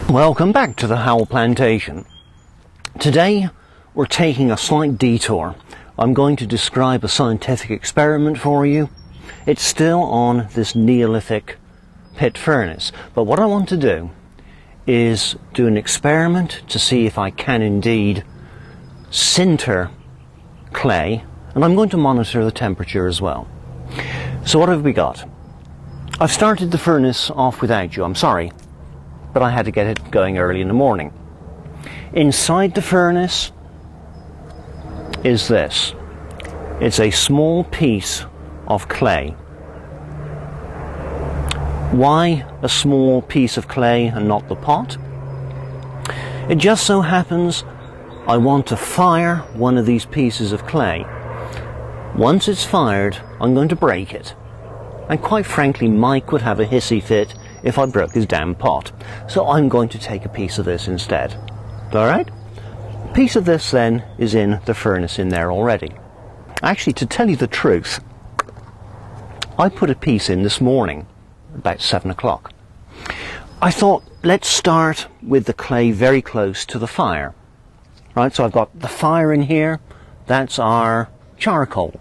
Welcome back to the Howell Plantation. Today we're taking a slight detour. I'm going to describe a scientific experiment for you. It's still on this Neolithic pit furnace, but what I want to do is do an experiment to see if I can indeed sinter clay, and I'm going to monitor the temperature as well. So what have we got? I've started the furnace off without you, I'm sorry, but I had to get it going early in the morning. Inside the furnace is this. It's a small piece of clay. Why a small piece of clay and not the pot? It just so happens I want to fire one of these pieces of clay. Once it's fired, I'm going to break it. And quite frankly, Mike would have a hissy fit if I broke his damn pot. So I'm going to take a piece of this instead. Alright? A piece of this then is in the furnace in there already. Actually, to tell you the truth, I put a piece in this morning, about 7 o'clock. I thought, let's start with the clay very close to the fire. Right, so I've got the fire in here, that's our charcoal.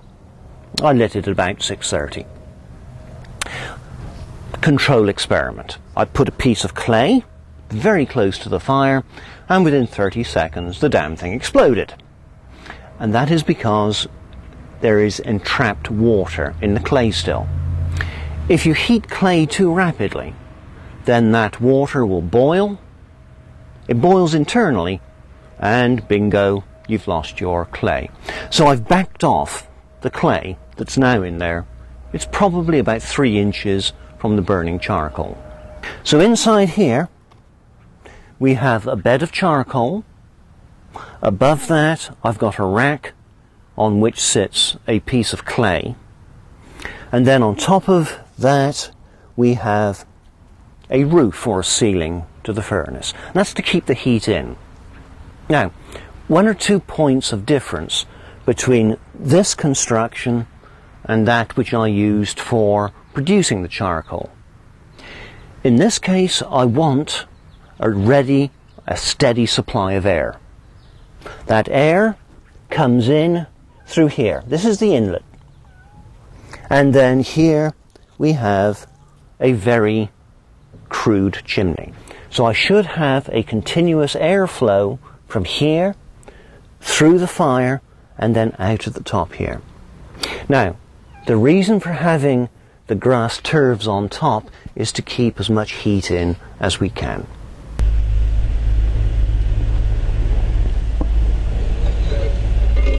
I lit it at about 6:30. Control experiment. I put a piece of clay very close to the fire, and within 30 seconds the damn thing exploded. And that is because there is entrapped water in the clay still. If you heat clay too rapidly, then that water will boil. It boils internally, and bingo, you've lost your clay. So I've backed off the clay that's now in there. It's probably about 3 inches from the burning charcoal. So inside here we have a bed of charcoal. Above that I've got a rack on which sits a piece of clay, and then on top of that we have a roof or a ceiling to the furnace. And that's to keep the heat in. Now, 1 or 2 points of difference between this construction and that which I used for producing the charcoal. In this case, I want a steady supply of air. That air comes in through here. This is the inlet. And then here we have a very crude chimney. So I should have a continuous airflow from here through the fire and then out at the top here. Now, the reason for having the grass turfs on top is to keep as much heat in as we can.